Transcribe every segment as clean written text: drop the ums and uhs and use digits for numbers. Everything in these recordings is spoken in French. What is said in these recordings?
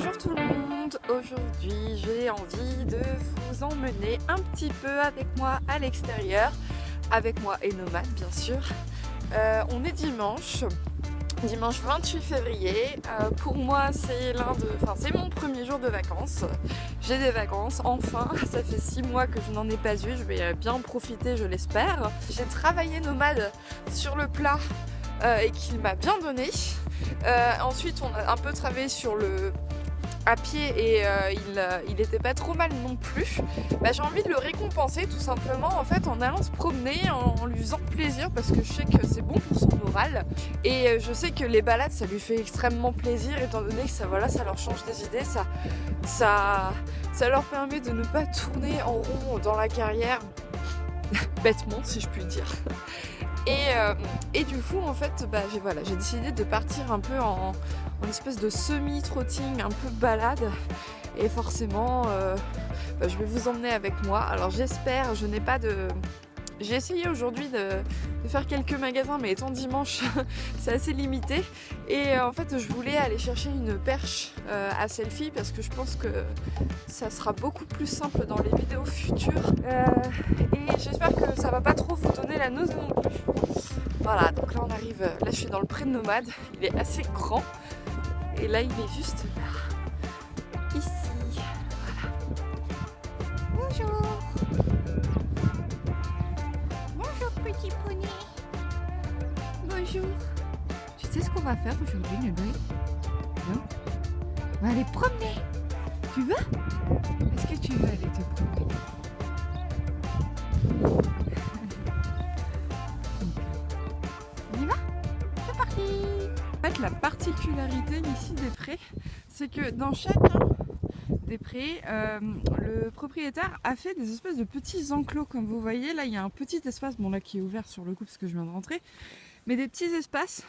Bonjour tout le monde, aujourd'hui j'ai envie de vous emmener un petit peu avec moi à l'extérieur, avec moi et Nomade bien sûr. On est dimanche 28 février, pour moi c'est c'est mon premier jour de vacances. J'ai des vacances, enfin, ça fait 6 mois que je n'en ai pas eu, je vais bien en profiter je l'espère. J'ai travaillé Nomade sur le plat et qu'il m'a bien donné. Ensuite on a un peu travaillé sur le à pied et il était pas trop mal non plus. J'ai envie de le récompenser tout simplement en fait en allant se promener, en lui faisant plaisir parce que je sais que c'est bon pour son moral et je sais que les balades ça lui fait extrêmement plaisir étant donné que ça leur change des idées, ça leur permet de ne pas tourner en rond dans la carrière bêtement si je puis dire. Et du coup en fait j'ai décidé de partir un peu en espèce de semi-trotting, un peu balade et forcément je vais vous emmener avec moi. Alors j'espère, j'ai essayé aujourd'hui de faire quelques magasins mais étant dimanche c'est assez limité et en fait je voulais aller chercher une perche à selfie parce que je pense que ça sera beaucoup plus simple dans les vidéos futures et j'espère que ça va pas trop vous donner la nausée non plus. Voilà, donc là on arrive, là je suis dans le pré de Nomade, il est assez grand et là il est juste là, ici, voilà. Bonjour. Bonjour petit poney. Bonjour. Tu sais ce qu'on va faire aujourd'hui, Nodoué? Non? On va aller promener. Tu veux? Est-ce que tu veux aller te promener? On y va? C'est parti! En fait la particularité ici des prés, c'est que dans chacun des prés, le propriétaire a fait des espèces de petits enclos comme vous voyez. Là il y a un petit espace, bon là qui est ouvert sur le coup parce que je viens de rentrer, mais des petits espaces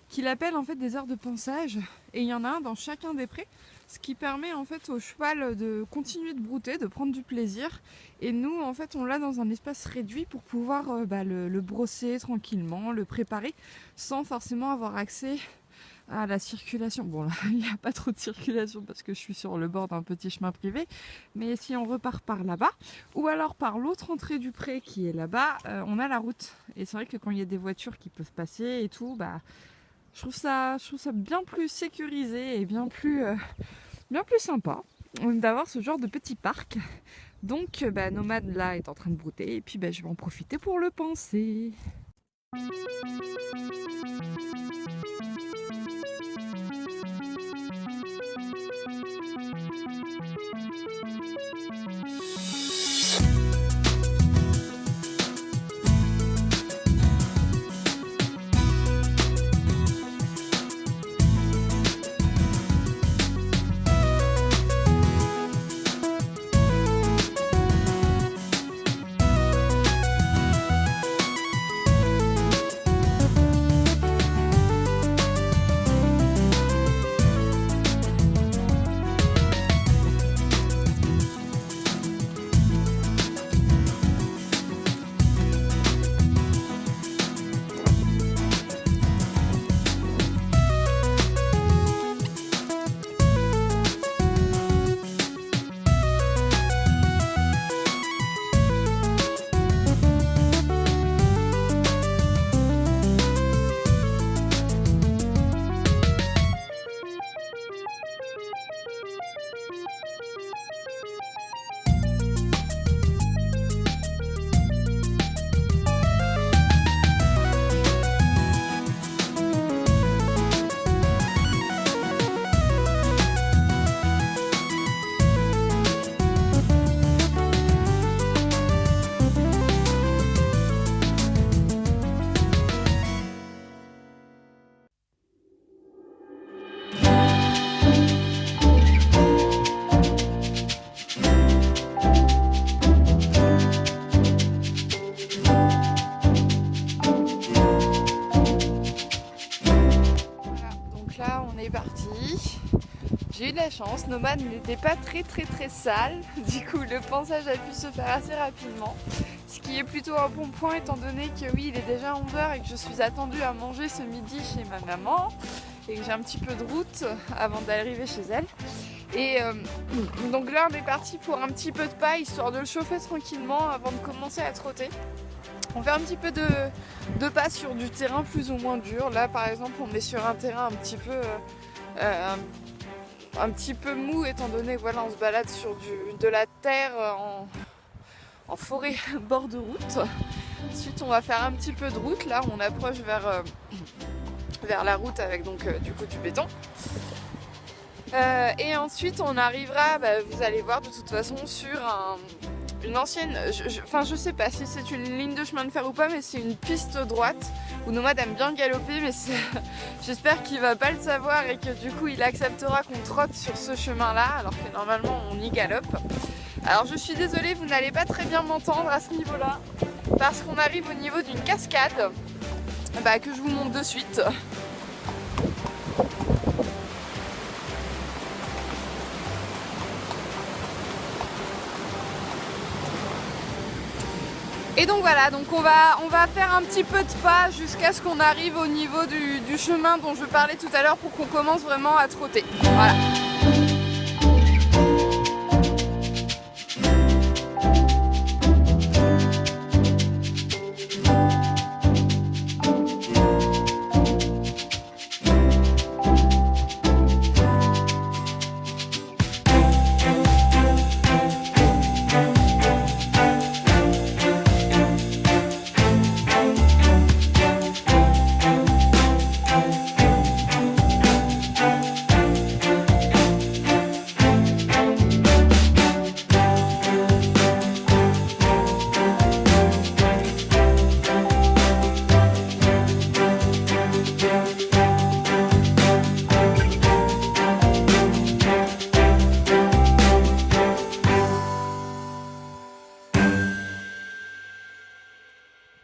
qu'il appelle en fait des aires de pansage et il y en a un dans chacun des prés, ce qui permet en fait au cheval de continuer de brouter, de prendre du plaisir et nous en fait on l'a dans un espace réduit pour pouvoir le brosser tranquillement, le préparer sans forcément avoir accès à la circulation. Bon là il n'y a pas trop de circulation parce que je suis sur le bord d'un petit chemin privé, mais si on repart par là-bas ou alors par l'autre entrée du pré qui est là-bas, on a la route et c'est vrai que quand il y a des voitures qui peuvent passer et tout, je trouve ça bien plus sécurisé et bien plus sympa d'avoir ce genre de petit parc. Donc Nomade là est en train de brouter et puis je vais en profiter pour le panser. J'ai eu de la chance, Nomade n'était pas très sale, du coup le pansage a pu se faire assez rapidement, ce qui est plutôt un bon point étant donné que oui il est déjà 11h et que je suis attendue à manger ce midi chez ma maman et que j'ai un petit peu de route avant d'arriver chez elle. Et donc là on est parti pour un petit peu de pas, histoire de le chauffer tranquillement avant de commencer à trotter. On fait un petit peu de pas sur du terrain plus ou moins dur. Là par exemple on est sur un terrain un petit peu mou, étant donné voilà, on se balade sur de la terre en forêt bord de route. Ensuite on va faire un petit peu de route. Là on approche vers la route avec donc du coup du béton. Et ensuite on arrivera, vous allez voir de toute façon, sur une ancienne, je sais pas si c'est une ligne de chemin de fer ou pas, mais c'est une piste droite où Nomad aime bien galoper, mais j'espère qu'il va pas le savoir et que du coup il acceptera qu'on trotte sur ce chemin là, alors que normalement on y galope. Alors je suis désolée, vous n'allez pas très bien m'entendre à ce niveau là, parce qu'on arrive au niveau d'une cascade que je vous montre de suite. Et donc voilà, donc on va faire un petit peu de pas jusqu'à ce qu'on arrive au niveau du chemin dont je parlais tout à l'heure pour qu'on commence vraiment à trotter. Voilà.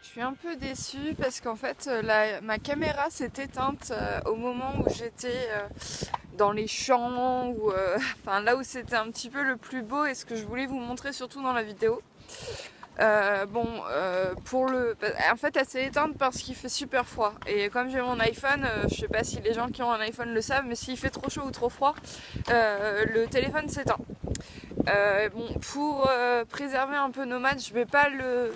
Je suis un peu déçue parce qu'en fait ma caméra s'est éteinte au moment où j'étais dans les champs ou là où c'était un petit peu le plus beau et ce que je voulais vous montrer surtout dans la vidéo. En fait elle s'est éteinte parce qu'il fait super froid et comme j'ai mon iPhone, je sais pas si les gens qui ont un iPhone le savent, mais s'il fait trop chaud ou trop froid, le téléphone s'éteint. Pour préserver un peu Nomad, je vais pas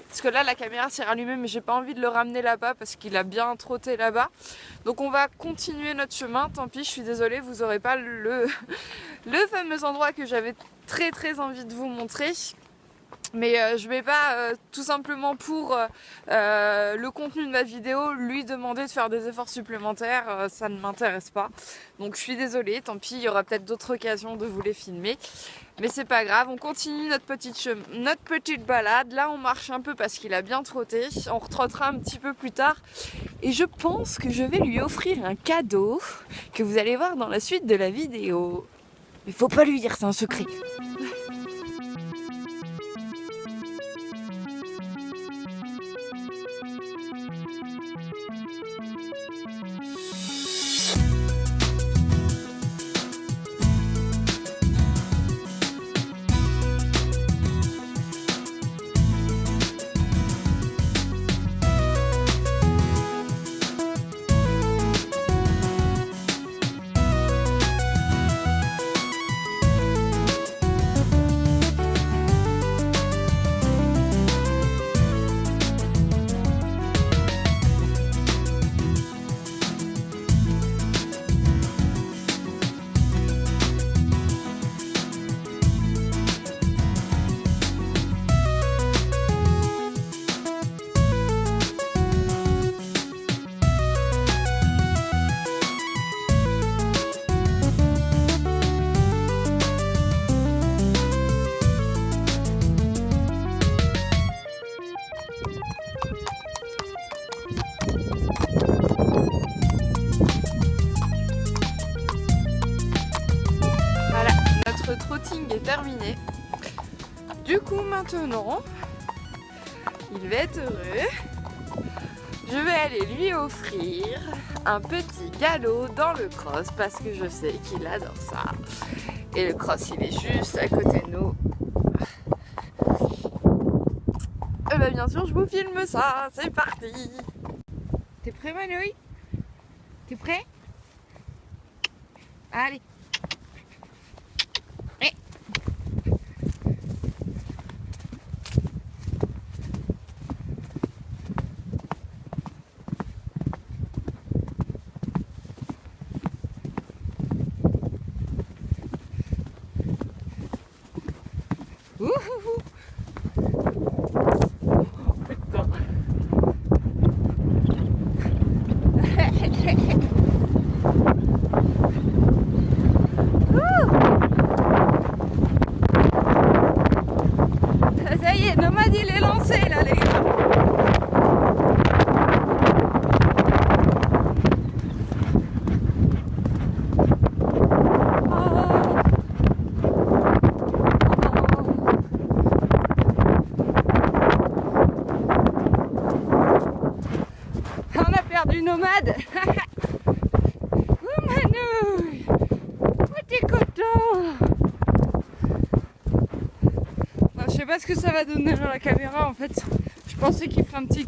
parce que là la caméra s'est rallumée, mais j'ai pas envie de le ramener là-bas parce qu'il a bien trotté là-bas. Donc on va continuer notre chemin, tant pis, je suis désolée, vous aurez pas le fameux endroit que j'avais très très envie de vous montrer. Mais je vais pas tout simplement pour le contenu de ma vidéo lui demander de faire des efforts supplémentaires, ça ne m'intéresse pas. Donc je suis désolée, tant pis, il y aura peut-être d'autres occasions de vous les filmer. Mais c'est pas grave, on continue notre petite balade. Là on marche un peu parce qu'il a bien trotté, on retrottera un petit peu plus tard. Et je pense que je vais lui offrir un cadeau que vous allez voir dans la suite de la vidéo. Mais faut pas lui dire, c'est un secret. Terminé. Du coup maintenant il va être heureux. Je vais aller lui offrir un petit galop dans le cross parce que je sais qu'il adore ça. Et le cross il est juste à côté de nous. Et bien sûr je vous filme ça, c'est parti. T'es prêt Manouille? T'es prêt? Allez. Salut nomade. Oh Manouille, oh, t'es content. Non, je sais pas ce que ça va donner dans la caméra en fait. Je pensais qu'il ferait un petit